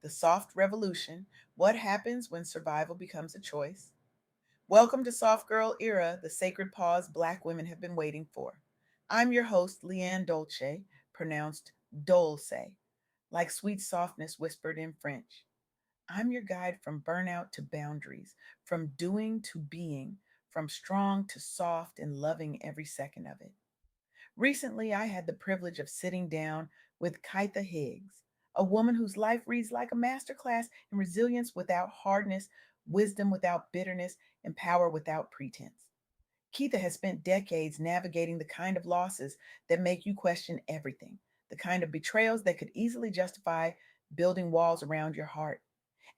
The Soft Revolution: What Happens When Survival Becomes a Choice. Welcome to Soft Girl Era, the sacred pause Black women have been waiting for. I'm your host, LeAnne Dolce, pronounced Dolce, like sweet softness whispered in French. I'm your guide from burnout to boundaries, from doing to being, from strong to soft and loving every second of it. Recently, I had the privilege of sitting down with Keitha Higgs, a woman whose life reads like a masterclass in resilience without hardness, wisdom without bitterness, and power without pretense. Keitha has spent decades navigating the kind of losses that make you question everything, the kind of betrayals that could easily justify building walls around your heart,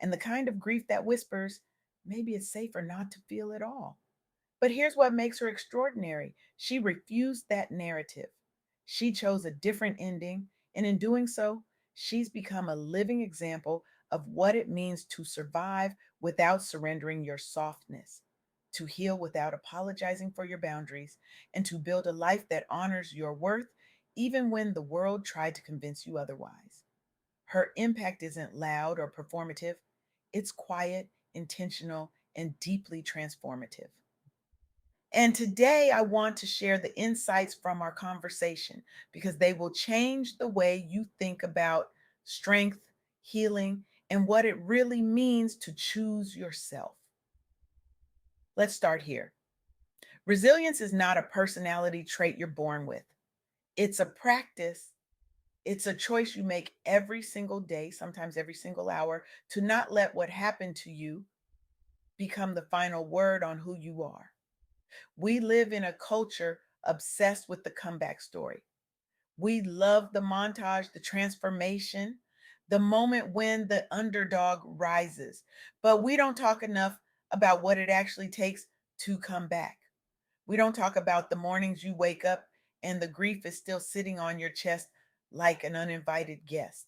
and the kind of grief that whispers, maybe it's safer not to feel at all. But here's what makes her extraordinary: she refused that narrative. She chose a different ending, and in doing so, she's become a living example of what it means to survive without surrendering your softness, to heal without apologizing for your boundaries, and to build a life that honors your worth even when the world tried to convince you otherwise. Her impact isn't loud or performative, it's quiet, intentional, and deeply transformative. And today I want to share the insights from our conversation because they will change the way you think about strength, healing, and what it really means to choose yourself. Let's start here. Resilience is not a personality trait you're born with, it's a practice. It's a choice you make every single day, sometimes every single hour, to not let what happened to you become the final word on who you are. We live in a culture obsessed with the comeback story. We love the montage, the transformation, the moment when the underdog rises. But we don't talk enough about what it actually takes to come back. We don't talk about the mornings you wake up and the grief is still sitting on your chest like an uninvited guest.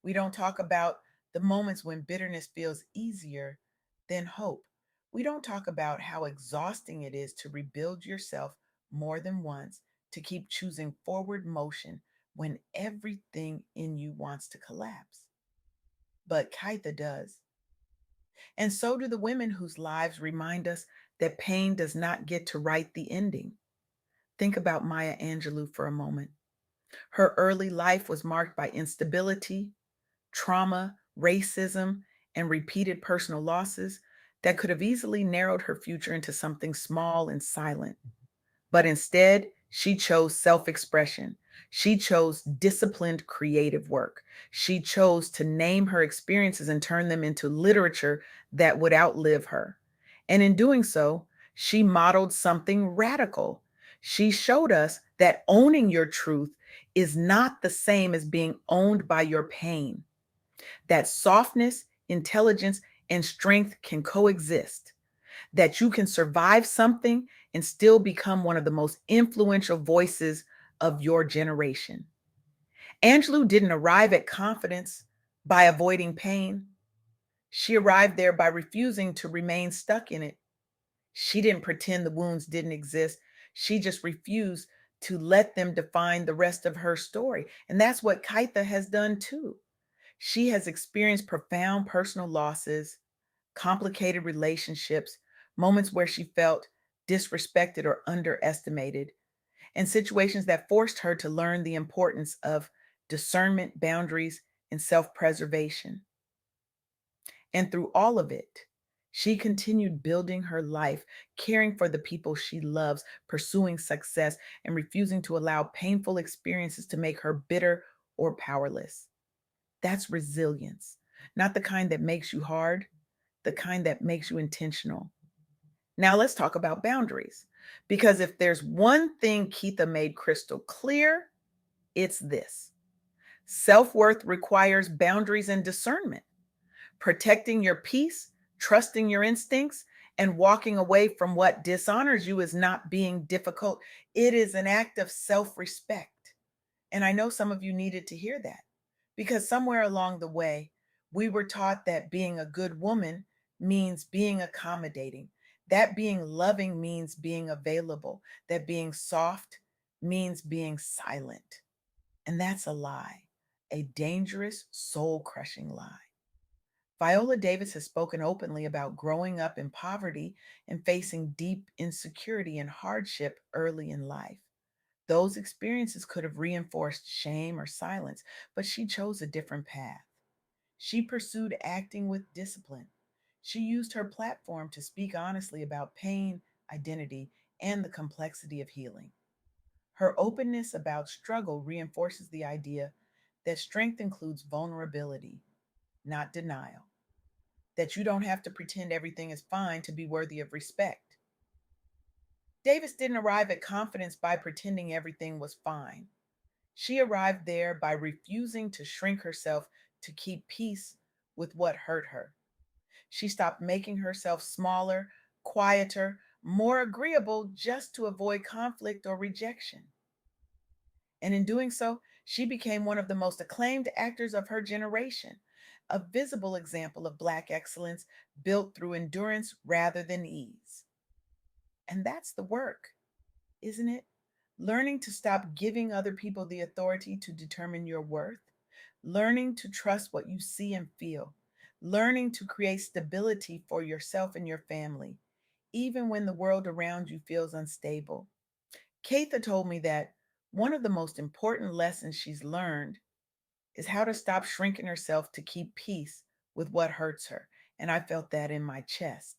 We don't talk about the moments when bitterness feels easier than hope. We don't talk about how exhausting it is to rebuild yourself more than once, to keep choosing forward motion when everything in you wants to collapse. But Kaitha does. And so do the women whose lives remind us that pain does not get to write the ending. Think about Maya Angelou for a moment. Her early life was marked by instability, trauma, racism, and repeated personal losses that could have easily narrowed her future into something small and silent. But instead, she chose self expression. She chose disciplined creative work. She chose to name her experiences and turn them into literature that would outlive her. And in doing so, she modeled something radical. She showed us that owning your truth is not the same as being owned by your pain, that softness, intelligence, and strength can coexist, that you can survive something and still become one of the most influential voices of your generation. Angelou didn't arrive at confidence by avoiding pain. She arrived there by refusing to remain stuck in it. She didn't pretend the wounds didn't exist. She just refused to let them define the rest of her story. And that's what Kaitha has done too. She has experienced profound personal losses, complicated relationships, moments where she felt disrespected or underestimated, and situations that forced her to learn the importance of discernment, boundaries, and self preservation. And through all of it, she continued building her life, caring for the people she loves, pursuing success, and refusing to allow painful experiences to make her bitter or powerless. That's resilience, not the kind that makes you hard, the kind that makes you intentional. Now let's talk about boundaries. Because if there's one thing Keitha made crystal clear, it's this: self worth requires boundaries and discernment. Protecting your peace, trusting your instincts, and walking away from what dishonors you is not being difficult. It is an act of self respect. And I know some of you needed to hear that because somewhere along the way, we were taught that being a good woman means being accommodating, that being loving means being available, that being soft means being silent. And that's a lie, a dangerous, soul crushing lie. Viola Davis has spoken openly about growing up in poverty and facing deep insecurity and hardship early in life. Those experiences could have reinforced shame or silence, but she chose a different path. She pursued acting with discipline. She used her platform to speak honestly about pain, identity, and the complexity of healing. Her openness about struggle reinforces the idea that strength includes vulnerability, not denial, that you don't have to pretend everything is fine to be worthy of respect. Davis didn't arrive at confidence by pretending everything was fine. She arrived there by refusing to shrink herself to keep peace with what hurt her. She stopped making herself smaller, quieter, more agreeable just to avoid conflict or rejection. And in doing so, she became one of the most acclaimed actors of her generation, a visible example of Black excellence built through endurance rather than ease. And that's the work, isn't it? Learning to stop giving other people the authority to determine your worth, learning to trust what you see and feel, learning to create stability for yourself and your family, even when the world around you feels unstable. Keitha told me that one of the most important lessons she's learned is how to stop shrinking herself to keep peace with what hurts her. And I felt that in my chest.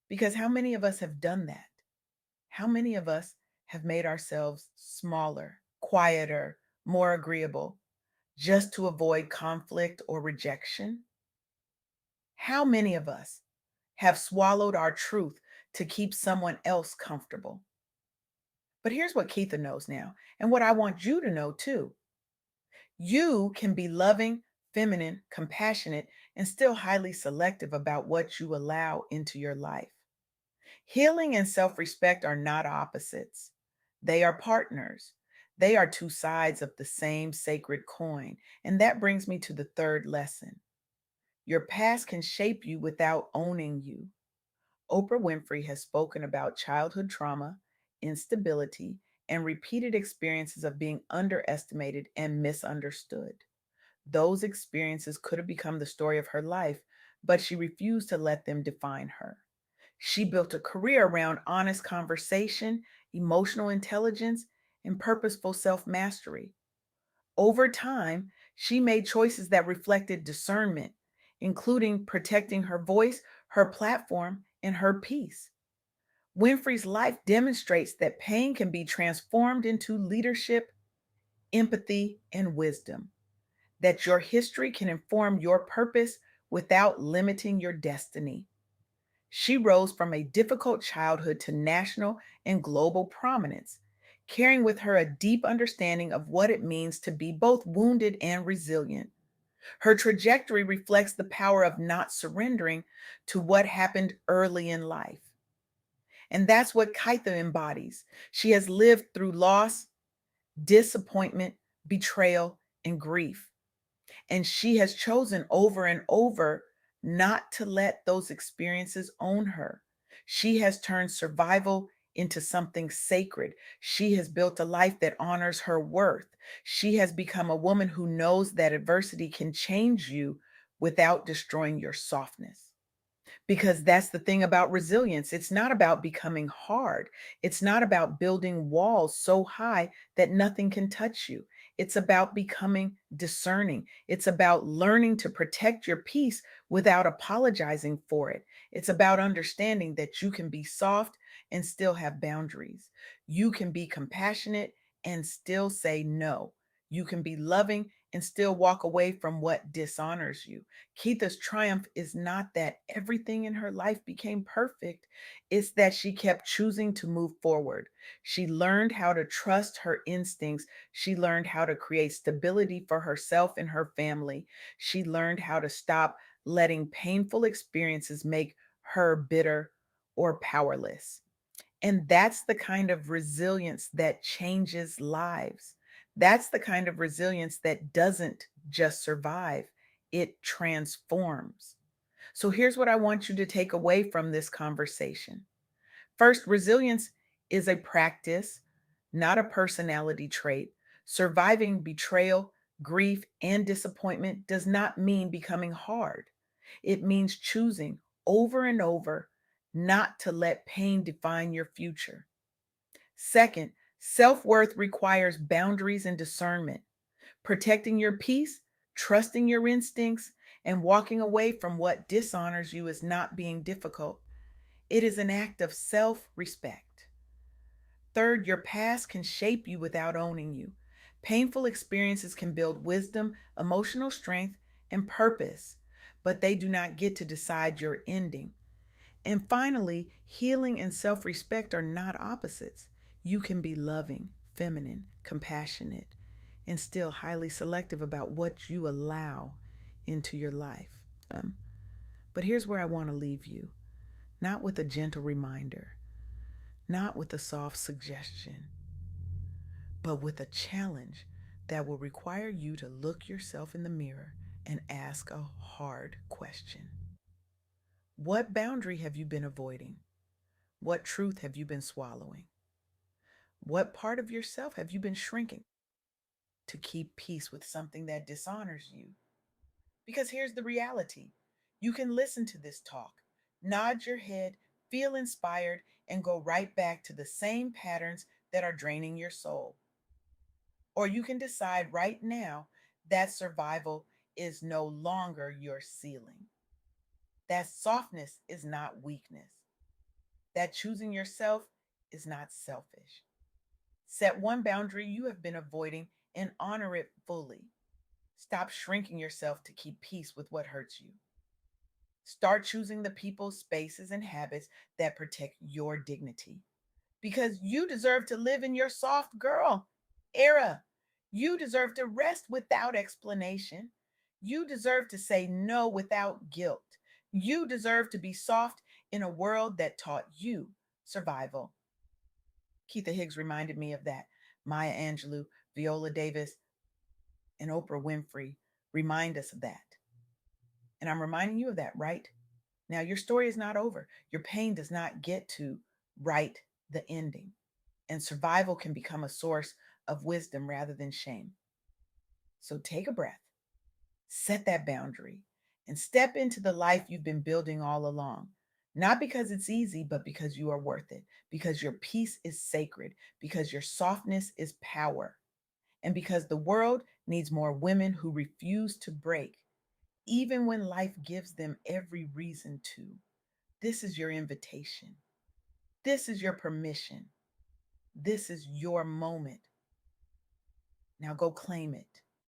Because how many of us have done that? How many of us have made ourselves smaller, quieter, more agreeable just to avoid conflict or rejection? How many of us have swallowed our truth to keep someone else comfortable? But here's what Keitha knows now, and what I want you to know too. You can be loving, feminine, compassionate, and still highly selective about what you allow into your life. Healing and self respect are not opposites, they are partners. They are two sides of the same sacred coin. And that brings me to the third lesson. Your past can shape you without owning you. Oprah Winfrey has spoken about childhood trauma, instability, and repeated experiences of being underestimated and misunderstood. Those experiences could have become the story of her life, but she refused to let them define her. She built a career around honest conversation, emotional intelligence, and purposeful self mastery. Over time, she made choices that reflected discernment, including protecting her voice, her platform, and her peace. Winfrey's life demonstrates that pain can be transformed into leadership, empathy, and wisdom, that your history can inform your purpose without limiting your destiny. She rose from a difficult childhood to national and global prominence, carrying with her a deep understanding of what it means to be both wounded and resilient. Her trajectory reflects the power of not surrendering to what happened early in life. And that's what Keitha embodies. She has lived through loss, disappointment, betrayal, and grief. And she has chosen over and over not to let those experiences own her. She has turned survival into something sacred. She has built a life that honors her worth. She has become a woman who knows that adversity can change you without destroying your softness. Because that's the thing about resilience. It's not about becoming hard. It's not about building walls so high that nothing can touch you. It's about becoming discerning. It's about learning to protect your peace without apologizing for it. It's about understanding that you can be soft and still have boundaries. You can be compassionate and still say no. You can be loving and still walk away from what dishonors you. Keitha's triumph is not that everything in her life became perfect, it's that she kept choosing to move forward. She learned how to trust her instincts. She learned how to create stability for herself and her family. She learned how to stop letting painful experiences make her bitter or powerless. And that's the kind of resilience that changes lives. That's the kind of resilience that doesn't just survive, it transforms. So here's what I want you to take away from this conversation. First, resilience is a practice, not a personality trait. Surviving betrayal, grief, and disappointment does not mean becoming hard. It means choosing over and over not to let pain define your future. Second, self worth requires boundaries and discernment. Protecting your peace, trusting your instincts, and walking away from what dishonors you is not being difficult. It is an act of self respect. Third, your past can shape you without owning you. Painful experiences can build wisdom, emotional strength, and purpose, but they do not get to decide your ending. And finally, healing and self respect are not opposites. You can be loving, feminine, compassionate, and still highly selective about what you allow into your life. But here's where I want to leave you, not with a gentle reminder, not with a soft suggestion, but with a challenge that will require you to look yourself in the mirror and ask a hard question. What boundary have you been avoiding? What truth have you been swallowing? What part of yourself have you been shrinking to keep peace with something that dishonors you? Because here's the reality: you can listen to this talk, nod your head, feel inspired, and go right back to the same patterns that are draining your soul. Or you can decide right now that survival is no longer your ceiling, that softness is not weakness, that choosing yourself is not selfish. Set one boundary you have been avoiding and honor it fully. Stop shrinking yourself to keep peace with what hurts you. Start choosing the people, spaces, and habits that protect your dignity. Because you deserve to live in your soft girl era. You deserve to rest without explanation. You deserve to say no without guilt. You deserve to be soft in a world that taught you survival. Keitha Higgs reminded me of that. Maya Angelou, Viola Davis, and Oprah Winfrey remind us of that. And I'm reminding you of that right now. Your story is not over. Your pain does not get to write the ending. And survival can become a source of wisdom rather than shame. So take a breath, set that boundary, and step into the life you've been building all along. Not because it's easy, but because you are worth it, because your peace is sacred, because your softness is power, and because the world needs more women who refuse to break, even when life gives them every reason to. This is your invitation. This is your permission. This is your moment. Now go claim it.